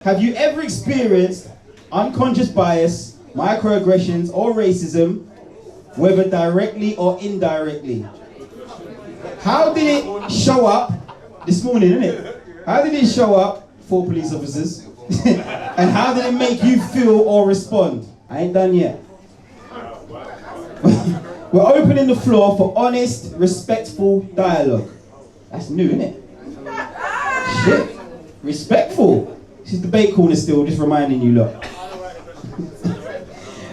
Have you ever experienced unconscious bias, microaggressions, or racism, whether directly or indirectly? How did it show up this morning, innit? How did it show up, 4 police officers? And how did it make you feel or respond? I ain't done yet. We're opening the floor for honest, respectful dialogue. That's new, innit? Shit. Respectful. This is debate corner still, just reminding you, look.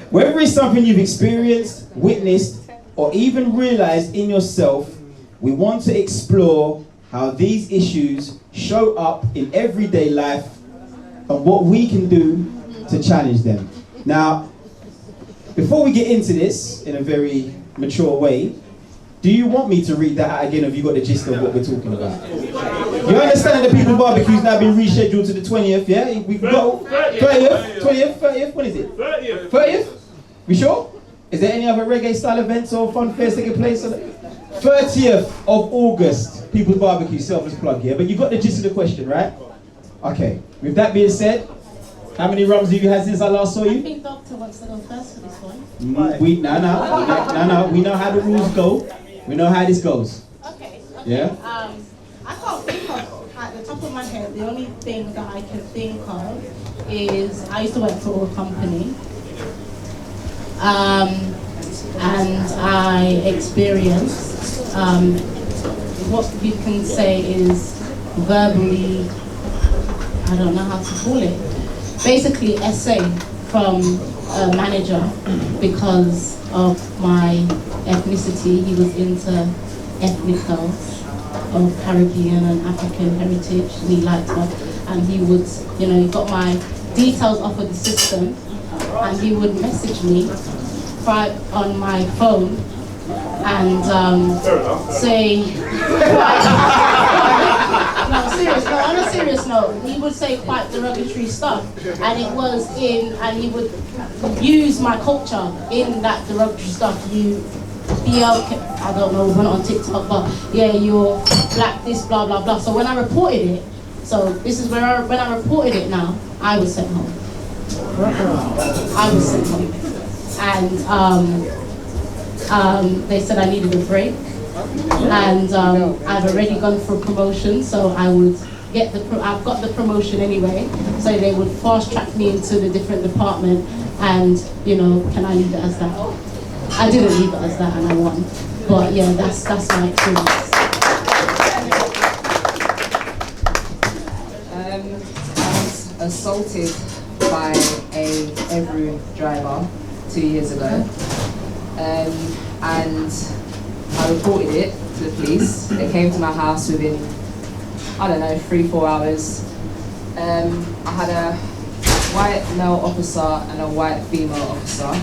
Whether it's something you've experienced, witnessed, or even realized in yourself, we want to explore how these issues show up in everyday life and what we can do to challenge them. Now, before we get into this in a very mature way, do you want me to read that out again, or have you got the gist of what we're talking about? You understand that the People's Barbecue's now been rescheduled to the 20th, yeah? We can go 30th, when is it? 30th? We sure? Is there any other reggae style events or fun fairs taking place on the 30th of August, People's Barbecue, selfless plug here, but you got the gist of the question, right? Okay, with that being said, how many rums have you had since I last saw you? I think Doctor wants to go first for this one. No, we know how the rules go. We know how this goes. Okay. Yeah? I can't think of, at the top of my head, the only thing that I can think of is I used to work for a company. And I experienced what you can say is verbally, I don't know how to call it, basically essay from a manager because of my ethnicity. He was into ethnic girls of Caribbean and African heritage, and he liked her, and he would, he got my details off of the system, and he would message me on my phone and say, on a serious note, he would say quite derogatory stuff, and he would use my culture in that derogatory stuff. I don't know, we're not on TikTok, but yeah, you're black, this, blah, blah, blah. So when I reported it, when I reported it now, I was sent home. And they said I needed a break, and I've already gone for a promotion, so I've got the promotion anyway, so they would fast track me into the different department, and can I leave it as that? I didn't leave it as that, and I won. But yeah, that's my experience. I was assaulted by a Ebru driver 2 years ago, and I reported it to the police. They came to my house within, 3-4 hours. I had a white male officer and a white female officer,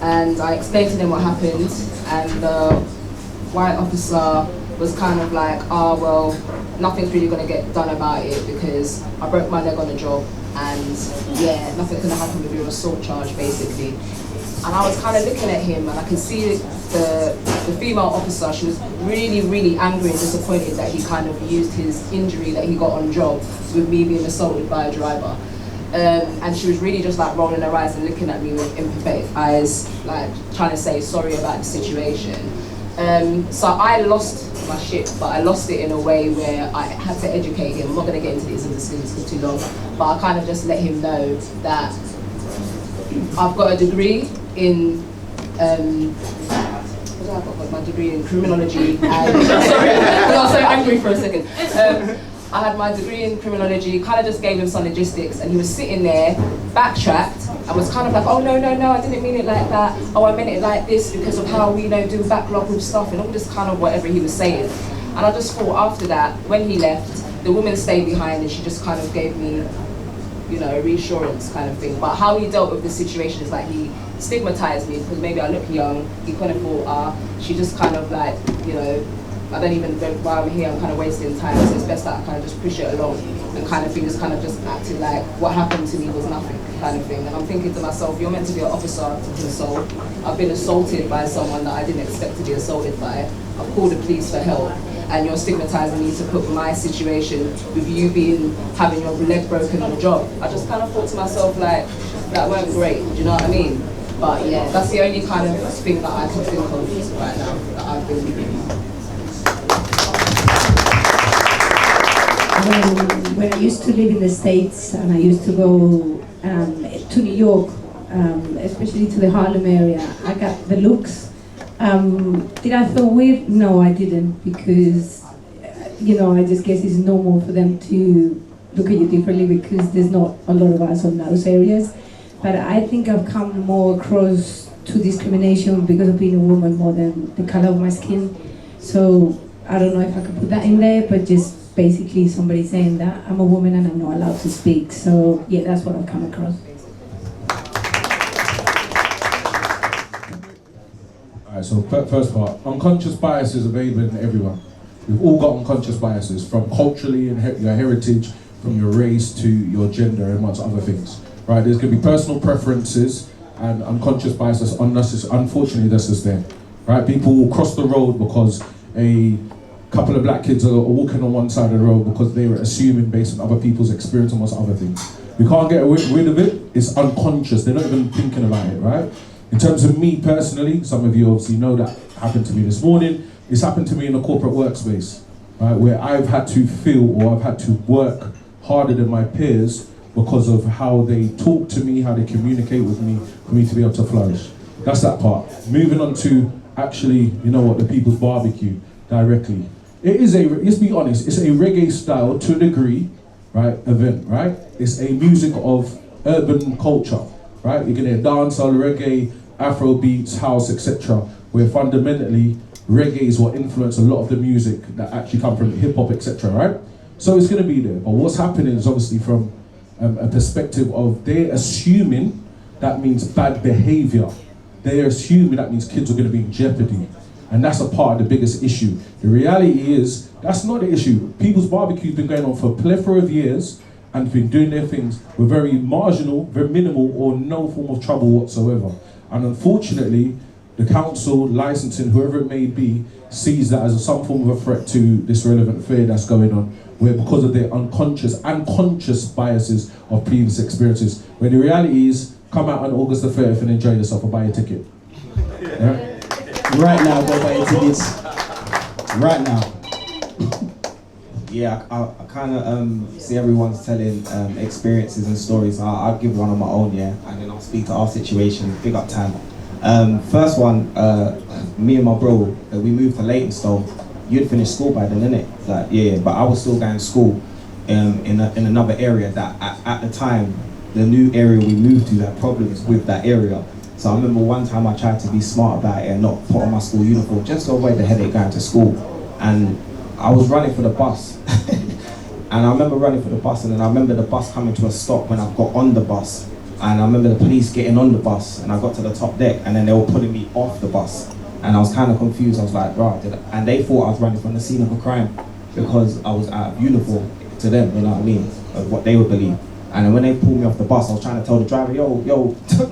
and I explained to them what happened, and the white officer was kind of like, well, nothing's really going to get done about it because I broke my leg on the job, and yeah, nothing's going to happen with your assault charge, basically. And I was kind of looking at him, and I could see the female officer, she was really, really angry and disappointed that he kind of used his injury that he got on job with me being assaulted by a driver. And she was really just like rolling her eyes and looking at me with empathetic eyes, like trying to say sorry about the situation. So I lost my shit, but I lost it in a way where I had to educate him. I'm not going to get into these because it's too long, but I kind of just let him know that I've got a degree in, I've got my degree in criminology, and sorry, I was so angry for a second. I had my degree in criminology, kind of just gave him some logistics, and he was sitting there, backtracked, and was kind of like, oh no, I didn't mean it like that, oh I meant it like this because of how we do backlog with stuff, and all this kind of whatever he was saying. And I just thought after that, when he left, the woman stayed behind and she just kind of gave me, reassurance kind of thing. But how he dealt with the situation is like he stigmatized me because maybe I look young, he kind of thought, she just kind of like, I don't even know why I'm here, I'm kind of wasting time, so it's best that I kind of just push it along. and kind of thing, just acted like what happened to me was nothing, kind of thing. And I'm thinking to myself, you're meant to be an officer to console. I've been assaulted by someone that I didn't expect to be assaulted by. I've called the police for help, and you're stigmatizing me to put my situation with you having your leg broken on the job. I just kind of thought to myself, like, that weren't great, do you know what I mean? But yeah, that's the only kind of thing that I can think of right now that I've been when I used to live in the States and I used to go to New York, especially to the Harlem area, I got the looks. Did I feel weird? No, I didn't, because I just guess it's normal for them to look at you differently because there's not a lot of us on those areas. But I think I've come more across to discrimination because of being a woman more than the color of my skin. So I don't know if I could put that in there, but just basically somebody saying that I'm a woman and I'm not allowed to speak. So yeah, that's what I've come across. Alright, so first part, unconscious biases are available in everyone. We've all got unconscious biases, from culturally and your heritage, from your race to your gender, and amongst other things. Right, there's going to be personal preferences and unconscious biases. Unfortunately, that's just there. Right, people will cross the road because a couple of black kids are walking on one side of the road because they were assuming based on other people's experience and what's other things. We can't get rid of it. It's unconscious. They're not even thinking about it, right? In terms of me personally, some of you obviously know that happened to me this morning. It's happened to me in a corporate workspace, right, where I've had to feel or I've had to work harder than my peers because of how they talk to me, how they communicate with me, for me to be able to flourish. That's that part. Moving on to actually, the people's barbecue directly. It is let's be honest, it's a reggae style to a degree, right, event, right? It's a music of urban culture, right? You're gonna hear dancehall, reggae, Afro beats, house, etc. Where fundamentally, reggae is what influence a lot of the music that actually come from hip hop, etc. Right? So it's gonna be there. But what's happening is obviously from a perspective of they're assuming that means bad behavior. They're assuming that means kids are gonna be in jeopardy. And that's a part of the biggest issue. The reality is, that's not the issue. People's barbecue's been going on for a plethora of years and been doing their things with very marginal, very minimal or no form of trouble whatsoever. And unfortunately, the council, licensing, whoever it may be, sees that as some form of a threat to this relevant affair that's going on, where because of their unconscious and conscious biases of previous experiences, where the reality is, come out on August the 30th and enjoy yourself or buy a ticket. Yeah? Right now, go buy your tickets. Right now. Yeah, I kind of see everyone's telling experiences and stories. I'll give one on my own, yeah, and then I'll speak to our situation. Big up Tam. First one, me and my bro, we moved to Leytonstone. You'd finished school by then, innit? Like, yeah, but I was still going to school in another area that at the time, the new area we moved to had problems with that area. So I remember one time I tried to be smart about it and not put on my school uniform just to avoid the headache going to school. And I was running for the bus. And I remember running for the bus, and then I remember the bus coming to a stop when I got on the bus. And I remember the police getting on the bus, and I got to the top deck, and then they were pulling me off the bus. And I was kind of confused. I was like, right, and they thought I was running from the scene of a crime because I was out of uniform to them, you know what I mean, of what they would believe. And then when they pulled me off the bus, I was trying to tell the driver, yo,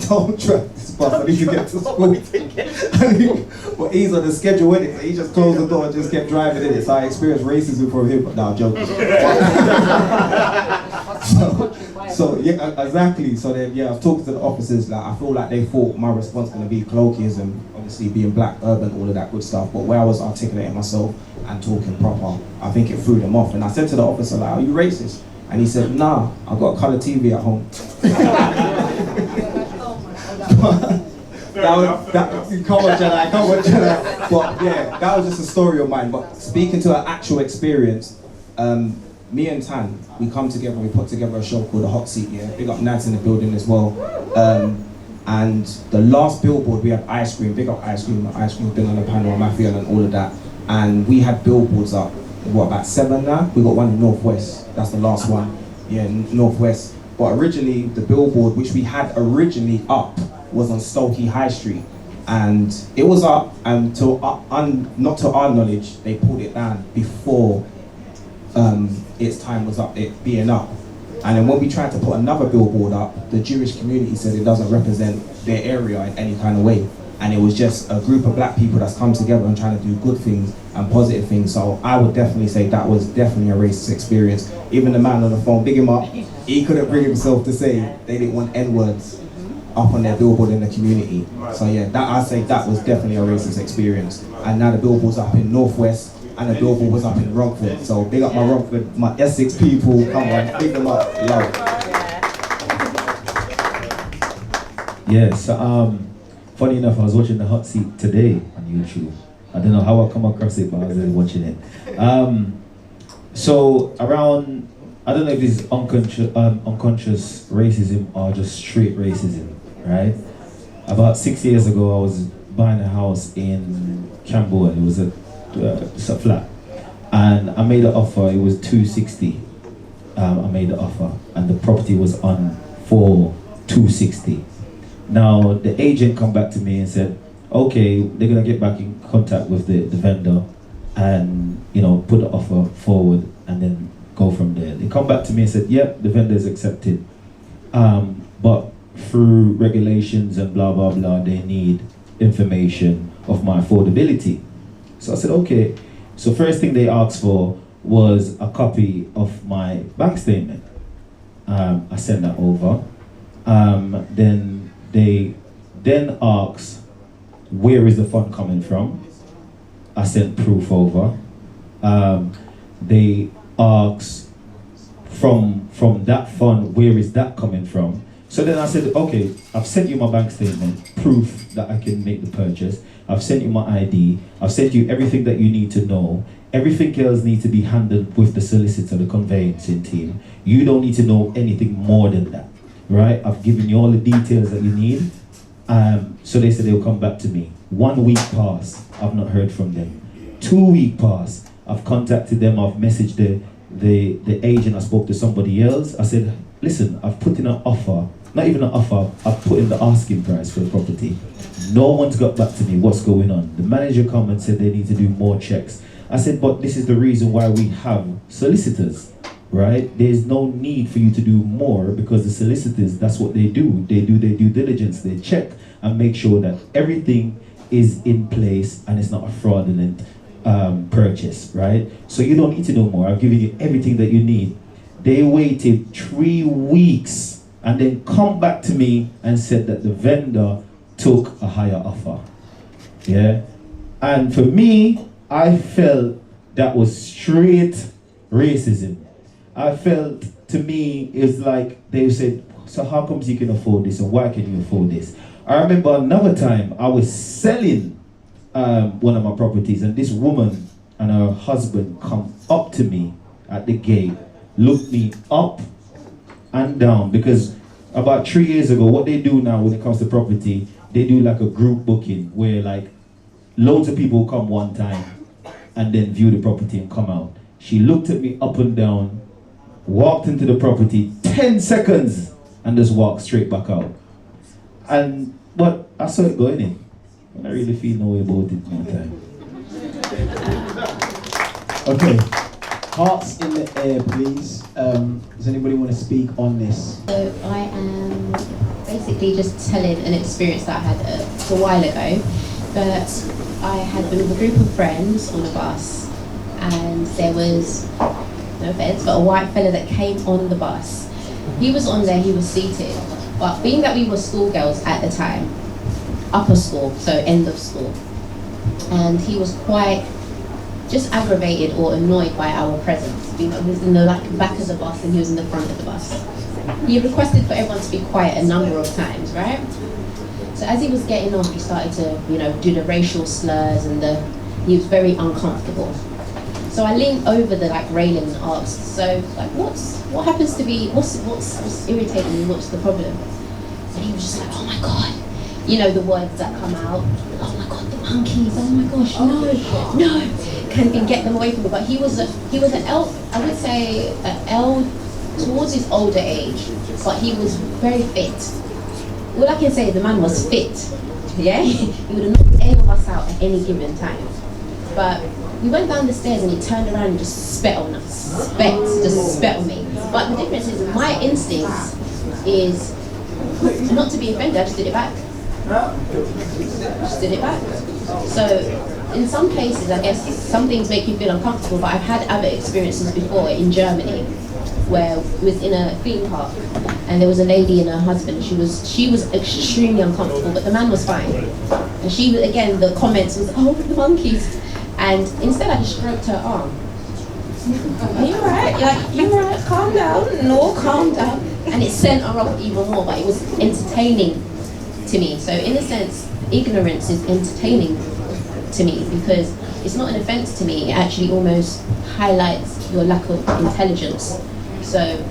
don't drive this bus, I need to get to school. But he's on the schedule with it, so he just closed the door and just kept driving in it. So I experienced racism from him, but no, I'm joking. So yeah, exactly. So then, yeah, I've talked to the officers, like I feel like they thought my response was going to be colloquialism, obviously being black, urban, all of that good stuff. But where I was articulating myself and talking proper, I think it threw them off. And I said to the officer, like, are you racist? And he said, nah, I've got a colour TV at home. Come on, Jedi. But yeah, that was just a story of mine. But speaking to an actual experience, me and Tan, we come together, we put together a show called The Hot Seat, yeah? Big up Nads in the building as well. And the last billboard, we had ice cream, big up ice cream. Ice cream's been on the panel, Mafia and all of that. And we had billboards up, what, about 7 now? We got one in Northwest, that's the last one. Yeah, Northwest. But originally, the billboard, which we had originally up, was on Stokey High Street. And it was up, not to our knowledge, they pulled it down before its time was up, it being up. And then when we tried to put another billboard up, the Jewish community said it doesn't represent their area in any kind of way. And it was just a group of black people that's come together and trying to do good things and positive things. So I would definitely say that was definitely a racist experience. Even the man on the phone, big him up, he couldn't bring himself to say they didn't want N-words up on their billboard in the community. So yeah, that I say that was definitely a racist experience. And now the billboard's up in Northwest, and the billboard was up in Romford. So big up my Romford, my Essex people, come on, big them up, love. Yes, funny enough, I was watching the Hot Seat today on YouTube. I don't know how I come across it, but I was watching it. So around, I don't know if it's unconscious racism or just straight racism, right? About 6 years ago, I was buying a house in Cambodia. It was a flat, and I made an offer. It was 260. I made the offer, and the property was on for 260. Now the agent come back to me and said, okay, they're gonna get back in contact with the vendor and, you know, put the offer forward and then go from there. They come back to me and said, yep, the vendor is accepted, but through regulations and blah blah blah, they need information of my affordability. So I said, okay. So first thing they asked for was a copy of my bank statement. I sent that over. Then they asked, where is the fund coming from? I sent proof over. They asked from that fund, where is that coming from? So then I said, okay, I've sent you my bank statement, proof that I can make the purchase. I've sent you my ID. I've sent you everything that you need to know. Everything else needs to be handled with the solicitor, the conveyancing team. You don't need to know anything more than that, right? I've given you all the details that you need. So they said they'll come back to me. 1 week passed, I've not heard from them. 2 weeks passed, I've contacted them, I've messaged the agent, I spoke to somebody else. I said, listen, I've put in an offer, not even an offer, I've put in the asking price for the property. No one's got back to me, what's going on? The manager come and said they need to do more checks. I said, but this is the reason why we have solicitors, right? There's no need for you to do more because the solicitors, that's what they do. They do their due diligence, they check and make sure that everything is in place and it's not a fraudulent purchase, right? So you don't need to know more. I've given you everything that you need. They waited 3 weeks and then come back to me and said that the vendor took a higher offer. Yeah, and for me, I felt that was straight racism. I felt, to me, it's like they said, so how comes you can afford this and why can you afford this? I remember another time I was selling one of my properties and this woman and her husband come up to me at the gate, looked me up and down, because about 3 years ago, what they do now when it comes to property, they do like a group booking where like loads of people come one time and then view the property and come out. She looked at me up and down, walked into the property 10 seconds and just walked straight back out. But I saw it going in. I really feel no way about it one time. Okay, hearts in the air, please. Does anybody want to speak on this? So I am basically just telling an experience that I had a while ago. But I had been with a group of friends on a bus, and there was, no offense, but a white fella that came on the bus. He was on there, he was seated, but being that we were schoolgirls at the time, upper school, so end of school, and he was quite just aggravated or annoyed by our presence. Being that he was in the back of the bus and he was in the front of the bus. He requested for everyone to be quiet a number of times, right? So as he was getting off, he started to, do the racial slurs and he was very uncomfortable. So I leaned over the railing and asked, so what happens to be, what's irritating you, what's the problem? And he was just like, oh my God, the words that come out, oh my God, the monkeys, oh my gosh, no, can get them away from me. But he was an L, I would say L towards his older age, but he was very fit. All I can say, the man was fit, yeah? He would have knocked any of us out at any given time. But we went down the stairs and he turned around and just spat on us. Just spat on me. But the difference is my instincts is not to be offended, I just did it back. Just did it back. So in some cases, I guess some things make you feel uncomfortable, but I've had other experiences before in Germany where we was in a theme park and there was a lady and her husband. She was extremely uncomfortable, but the man was fine. And she was, again, the comments was, oh, the monkeys. And instead I just stroked her arm. Are you alright? Like, you alright? Calm down. No, calm down. And it sent her off even more, but it was entertaining to me. So in a sense, ignorance is entertaining to me because it's not an offense to me. It actually almost highlights your lack of intelligence. So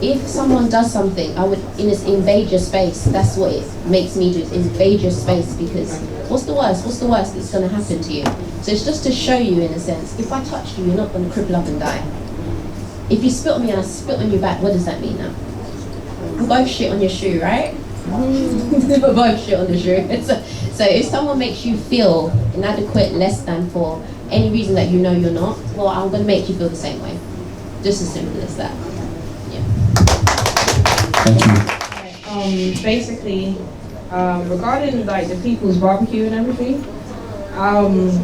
if someone does something, I would invade your space. That's what it makes me do, is invade your space, because what's the worst? What's the worst that's going to happen to you? So it's just to show you, in a sense, if I touched you, you're not going to cripple up and die. If you spit on me and I spit on you back, what does that mean now? We both shit on your shoe, right? We both shit on the shoe. So if someone makes you feel inadequate, less than for any reason that you know you're not, well, I'm going to make you feel the same way. Just as simple as that. Yeah. Thank you. Basically, regarding like the people's barbecue and everything, alright,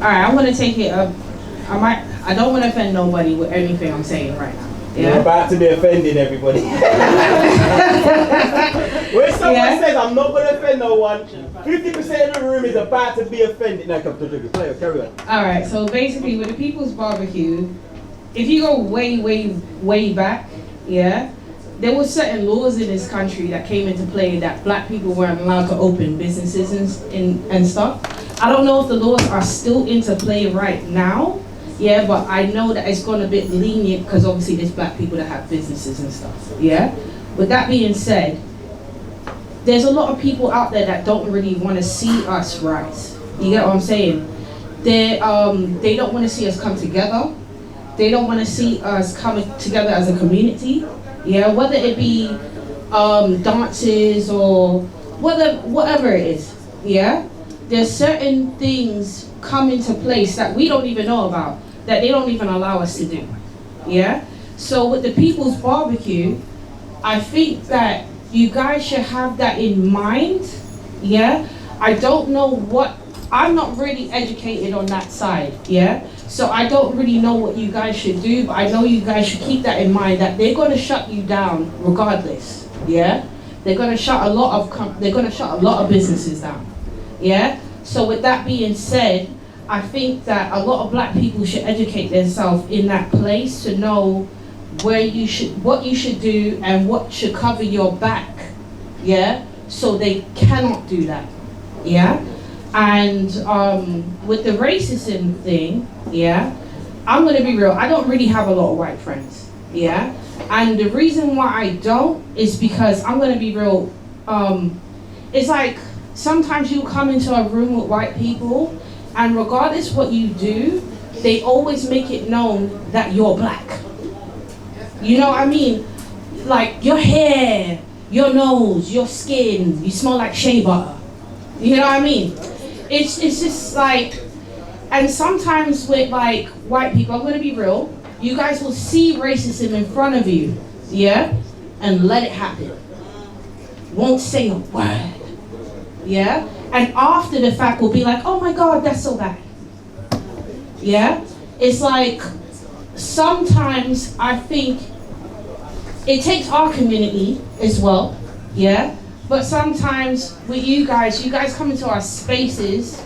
I'm gonna take it up. I don't want to offend nobody with anything I'm saying right now. Yeah? You're about to be offending everybody. When someone says I'm not going to offend no one, 50% of the room is about to be offended. No, carry on. Alright, so basically with the people's barbecue, if you go way back, yeah, there were certain laws in this country that came into play that black people weren't allowed to open businesses and stuff. I don't know if the laws are still into play right now, yeah, but I know that it's gone a bit lenient because obviously there's black people that have businesses and stuff, yeah? With that being said, there's a lot of people out there that don't really want to see us rise. You get what I'm saying? They don't want to see us come together. They don't want to see us coming together as a community. Yeah, whether it be dances or whatever it is. Yeah, there's certain things come into place that we don't even know about, that they don't even allow us to do. Yeah, so with the people's barbecue, I think that you guys should have that in mind. Yeah, I don't know what, I'm not really educated on that side. Yeah, so I don't really know what you guys should do, but I know you guys should keep that in mind, that they're going to shut you down regardless. Yeah, they're going to shut a lot of businesses down. Yeah, so with that being said, I think that a lot of black people should educate themselves in that place to know what you should do and what should cover your back. Yeah, so they cannot do that. Yeah. And with the racism thing, yeah, I'm gonna be real, I don't really have a lot of white friends, yeah? And the reason why I don't is because, I'm gonna be real, it's like, sometimes you come into a room with white people, and regardless what you do, they always make it known that you're black. You know what I mean? Like, your hair, your nose, your skin, you smell like shea butter. You know what I mean? It's just like, and sometimes with like white people, I'm gonna be real, you guys will see racism in front of you, yeah? And let it happen. Won't say a word, yeah? And after the fact will be like, oh my God, that's so bad. Yeah? It's like, sometimes I think it takes our community as well, yeah? But sometimes with you guys come into our spaces,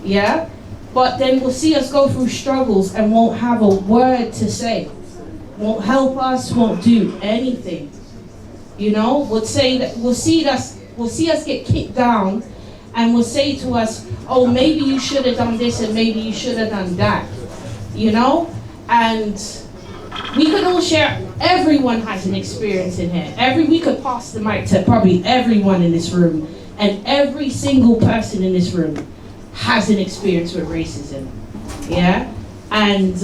yeah? But then we'll see us go through struggles and won't have a word to say. Won't help us, won't do anything. You know, we'll see us get kicked down, and will say to us, oh, maybe you should have done this and maybe you should have done that. You know? And we could all share, everyone has an experience in here. We could pass the mic to probably everyone in this room, and every single person in this room has an experience with racism. Yeah? And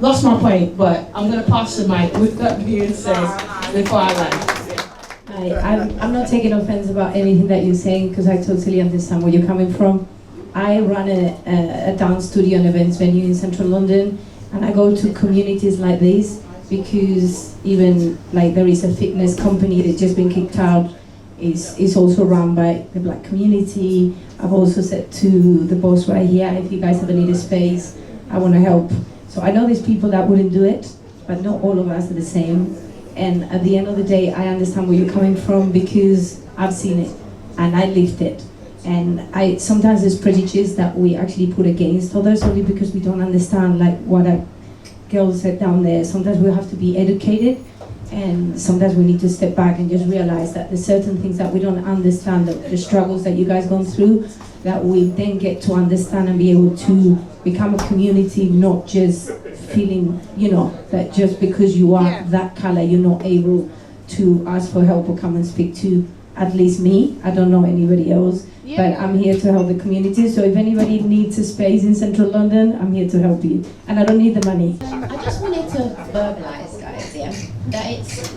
lost my point, but I'm gonna pass the mic with that being said before I land. I'm not taking offense about anything that you're saying, because I totally understand where you're coming from. I run a dance studio and events venue in central London, and I go to communities like this because even like there is a fitness company that's just been kicked out, is also run by the black community. I've also said to the boss right here, if you guys ever need a space, I want to help. So I know there's people that wouldn't do it, but not all of us are the same. And at the end of the day, I understand where you're coming from because I've seen it and I lived it. And sometimes there's prejudice that we actually put against others only because we don't understand, like what a girl said down there. Sometimes we have to be educated, and sometimes we need to step back and just realize that there's certain things that we don't understand, the struggles that you guys gone through, that we then get to understand and be able to become a community, not just feeling, you know, that just because you are that color, you're not able to ask for help or come and speak to at least me. I don't know anybody else, but I'm here to help the community. So if anybody needs a space in central London, I'm here to help you. And I don't need the money. I just wanted to verbalise, guys, that it's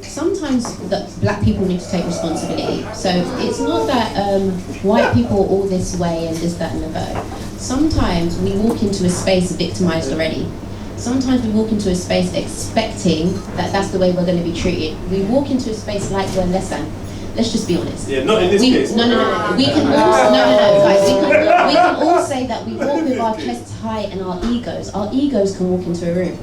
sometimes that black people need to take responsibility. So it's not that white people are all this way and this, that and the third. Sometimes we walk into a space victimised already. Sometimes we walk into a space expecting that that's the way we're going to be treated. We walk into a space like we're less than. Let's just be honest. Yeah, not in this case. No. We can all guys. We can all say that we walk with our chests high and our egos. Our egos can walk into a room,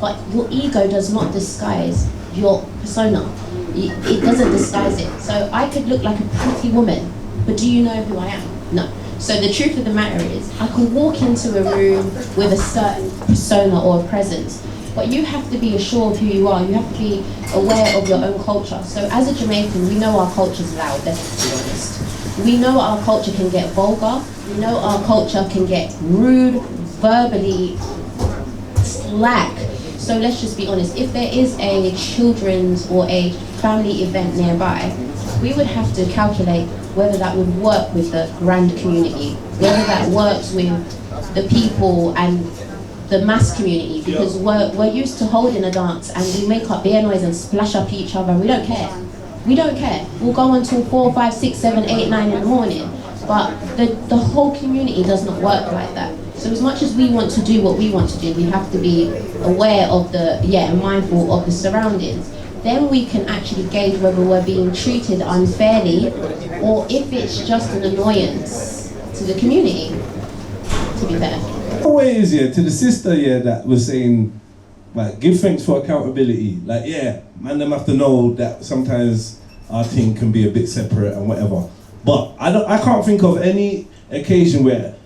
but your ego does not disguise your persona. It doesn't disguise it. So I could look like a pretty woman, but do you know who I am? No. So the truth of the matter is, I can walk into a room with a certain persona or a presence, but you have to be assured of who you are. You have to be aware of your own culture. So as a Jamaican, we know our culture's loud, let's be honest. We know our culture can get vulgar. We know our culture can get rude, verbally slack. So let's just be honest. If there is a children's or a family event nearby, we would have to calculate whether that would work with the grand community, whether that works with the people and the mass community, because we're used to holding a dance and we make up beer noise and splash up each other. We don't care. We don't care. We'll go until 4, 5, 6, 7, 8, 9 in the morning. But the whole community does not work like that. So as much as we want to do what we want to do, we have to be aware of and mindful of the surroundings. Then we can actually gauge whether we're being treated unfairly or if it's just an annoyance to the community, to be fair. Way is to the sister that was saying, like, give thanks for accountability. Like, man, them have to know that sometimes our team can be a bit separate and whatever. But I can't think of any occasion where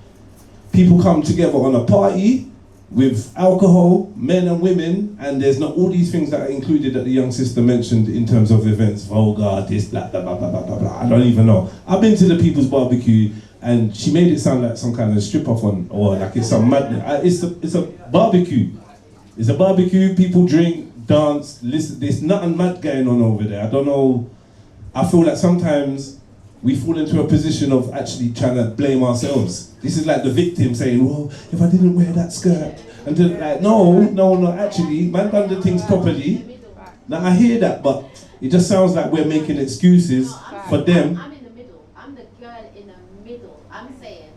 people come together on a party with alcohol, men and women, and there's not all these things that are included that the young sister mentioned in terms of events, vulgar, this, blah, blah, blah, blah, blah, blah, blah. I don't even know. I've been to the People's Barbecue, and she made it sound like some kind of strip-off one, or like it's some madness. It's a barbecue. It's a barbecue, people drink, dance, listen, there's nothing mad going on over there. I don't know, I feel like sometimes we fall into a position of actually trying to blame ourselves. This is like the victim saying, well, if I didn't wear that skirt, and then like, no, actually, man done the things properly. Now I hear that, but it just sounds like we're making excuses for them. I'm in the middle. I'm the girl in the middle. I'm saying,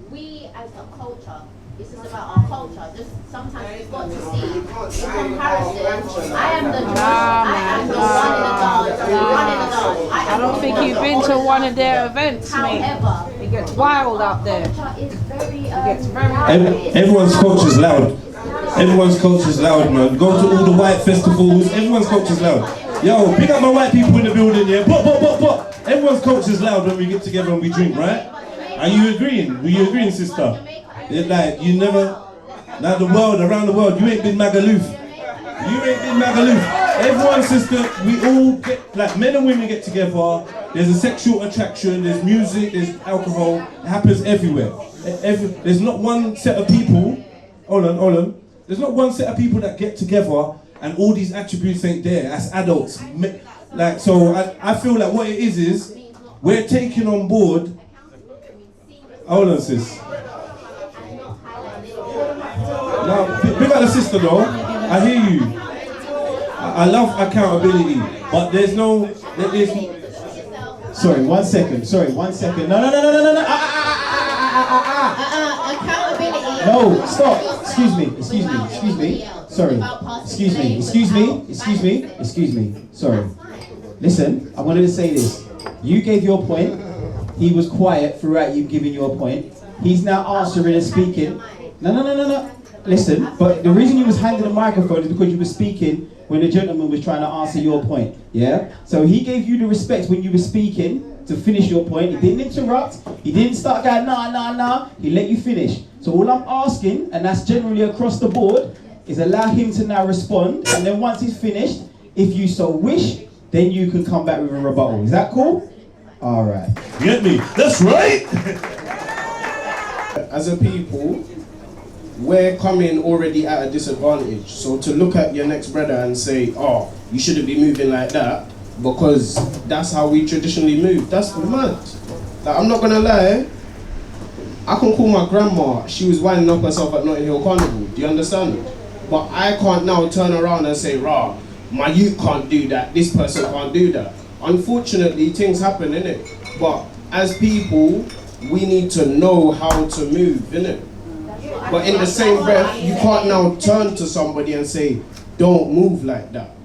we as a culture, this is about our culture. Just sometimes we've got to see in comparison. I am the one in the dance. I don't think you've been to one of their events, mate. However, It gets wild out there. Everyone's culture's loud. Everyone's culture's loud, man. Go to all the white festivals. Everyone's culture's loud. Yo, pick up my white people in the building, yeah. But. Everyone's culture's loud when we get together and we drink, right? Are you agreeing? Were you agreeing, sister? It's like you never. Now the world, around the world, you ain't been Magaluf. You ain't been Magaluf. Everyone, sister, we all get, like men and women get together. There's a sexual attraction. There's music. There's alcohol. It happens everywhere. There's not one set of people. Hold on. There's not one set of people that get together and all these attributes ain't there as adults. Like, so I feel like what it is we're taking on board. Hold on, sis. Now, big up the sister though. I hear you. I love accountability, but there's no. Sorry, 1 second. No. Accountability. No, stop. Excuse me. Sorry. Excuse me. Sorry. Listen, I wanted to say this. You gave your point. He was quiet throughout you giving your point. He's now answering and speaking. No. Listen, but the reason you was handing the microphone is because you were speaking when the gentleman was trying to answer your point. Yeah? So he gave you the respect when you were speaking to finish your point. He didn't interrupt. He didn't start going, nah. He let you finish. So all I'm asking, and that's generally across the board, is allow him to now respond. And then once he's finished, if you so wish, then you can come back with a rebuttal. Is that cool? All right. You get me? That's right. As a people, we're coming already at a disadvantage. So to look at your next brother and say, oh, you shouldn't be moving like that because that's how we traditionally move, that's mad. Like, I'm not gonna lie, I can call my grandma, she was winding up herself at Notting Hill Carnival, do you understand? But I can't now turn around and say, rah, my youth can't do that, this person can't do that. Unfortunately, things happen, innit? But as people, we need to know how to move, innit? But in the same breath, you can't now turn to somebody and say, don't move like that.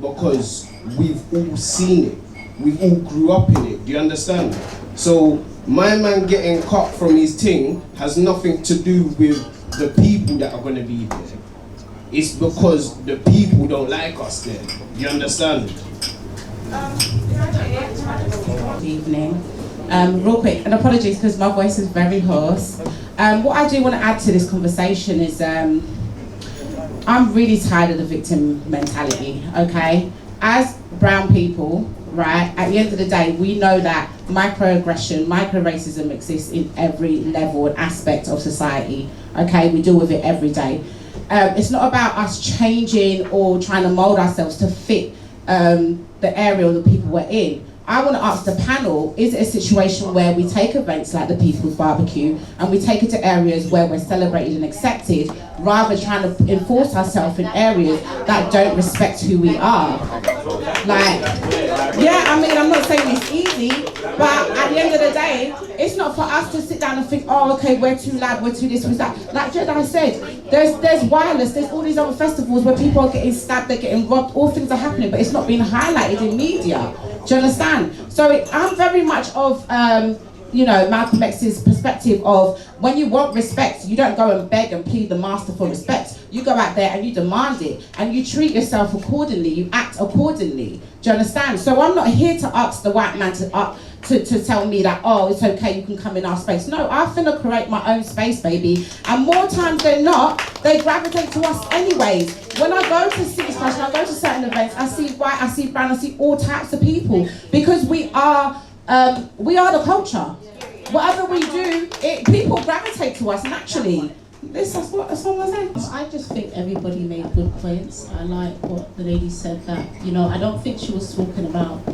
Because we've all seen it. We've all grew up in it, do you understand? So, my man getting cut from his thing has nothing to do with the people that are going to be there. It's because the people don't like us there, do you understand? Good evening. Real quick, and apologies because my voice is very hoarse. What I do want to add to this conversation is I'm really tired of the victim mentality, okay? As brown people, right, at the end of the day, we know that microaggression, micro-racism exists in every level and aspect of society, okay? We deal with it every day. It's not about us changing or trying to mold ourselves to fit the area or the people we're in. I want to ask the panel, is it a situation where we take events like the People's Barbecue and we take it to areas where we're celebrated and accepted, rather trying to enforce ourselves in areas that don't respect who we are? Like, yeah, I mean, I'm not saying it's easy, but at the end of the day, it's not for us to sit down and think, oh, okay, we're too loud, we're too this, we're that. Like Jedi said, there's wireless, there's all these other festivals where people are getting stabbed, they're getting robbed, all things are happening, but it's not being highlighted in media. Do you understand? So I'm very much of, Malcolm X's perspective of when you want respect, you don't go and beg and plead the master for respect. You go out there and you demand it, and you treat yourself accordingly, you act accordingly. Do you understand? So I'm not here to ask the white man to tell me that, oh, it's okay, you can come in our space. No, I'm finna create my own space, baby. And more times than not, they gravitate to us anyways. When I go to City Splash, I go to certain events, I see white, I see brown, I see all types of people, because we are the culture. Whatever we do, people gravitate to us naturally. That's what I'm saying. I just think everybody made good points. I like what the lady said, that, I don't think she was talking about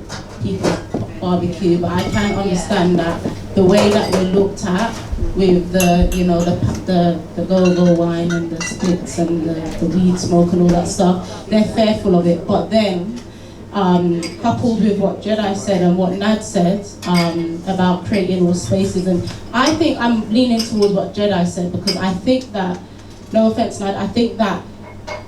People's Barbecue, but I can understand that the way that we're looked at with the go-go wine and the splits and the weed smoke and all that stuff, they're fearful of it. But then, coupled with what Jedi said and what Nad said about creating all spaces, and I think I'm leaning towards what Jedi said, because I think that, no offense Nad, I think that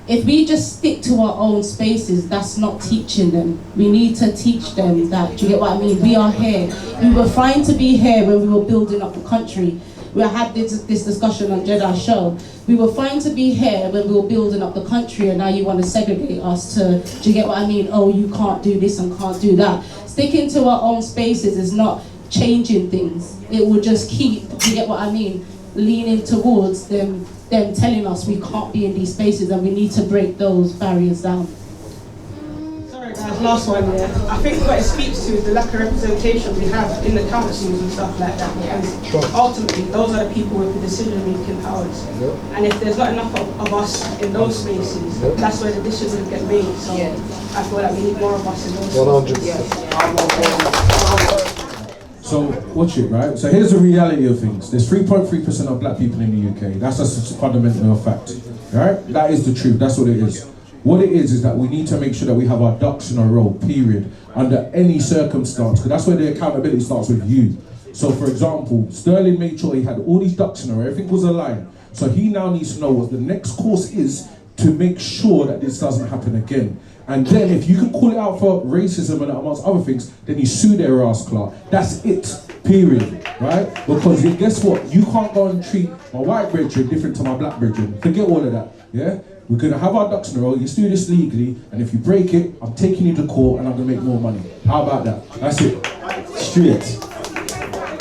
if we just stick to our own spaces, that's not teaching them. We need to teach them that, do you get what I mean? We are here. We were fine to be here when we were building up the country. We had this discussion on Jedi's show. We were fine to be here when we were building up the country, and now you want to segregate us to, do you get what I mean? Oh, you can't do this and can't do that. Sticking to our own spaces is not changing things. It will just keep, do you get what I mean? Leaning towards them telling us we can't be in these spaces, and we need to break those barriers down. Sorry guys, last one, yeah. I think what it speaks to is the lack of representation we have in the councils and stuff like that, because ultimately those are the people with the decision-making powers. And if there's not enough of us in those spaces, that's where the decisions get made. So I feel like we need more of us in those spaces. 100%. So watch it, right? So here's the reality of things. There's 3.3% of black people in the UK. That's just a fundamental fact, right? That is the truth. That's what it is. What it is that we need to make sure that we have our ducks in a row, period, under any circumstance, because that's where the accountability starts with you. So for example, Sterling made sure he had all these ducks in a row, everything was aligned. So he now needs to know what the next course is to make sure that this doesn't happen again. And then if you can call it out for racism and amongst other things, then you sue their ass, Clark. That's it, period, right? Because guess what? You can't go and treat my white brethren different to my black brethren. Forget all of that, yeah? We're gonna have our ducks in a row, you do this legally, and if you break it, I'm taking you to court and I'm gonna make more money. How about that? That's it. Straight.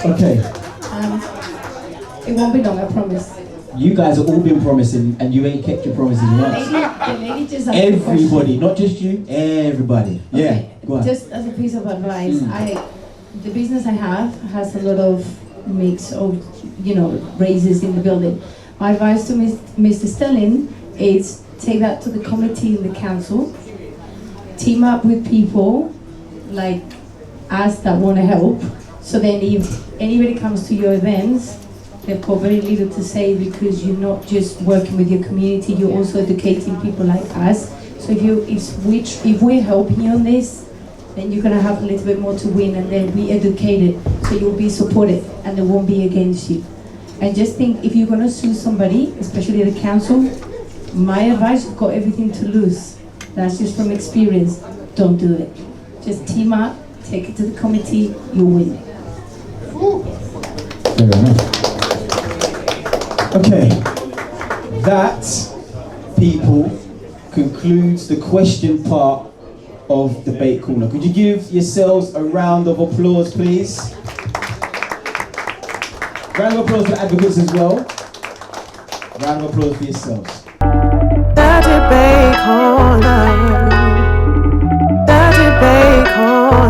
Okay. It won't be long, I promise. You guys have all been promising and you ain't kept your promises once. The lady just asked a Everybody, question. not just you, everybody. Yeah, Okay, go on. just as a piece of advice, the business I have has a lot of mix of, races in the building. My advice to Mr. Sterling is take that to the committee in the council, team up with people like us that want to help, so then if anybody comes to your events, they've got very little to say because you're not just working with your community, you're also educating people like us. So if we're helping you on this, then you're gonna have a little bit more to win, and then be educated, so you'll be supported and they won't be against you. And just think, if you're gonna sue somebody, especially the council, my advice, you've got everything to lose. That's just from experience. Don't do it. Just team up, take it to the committee, you win. Fair enough. Okay, that, people, concludes the question part of Debate Corner. Could you give yourselves a round of applause, please? Round of applause for advocates as well. Round of applause for yourselves. The Debate Corner. The Debate Corner.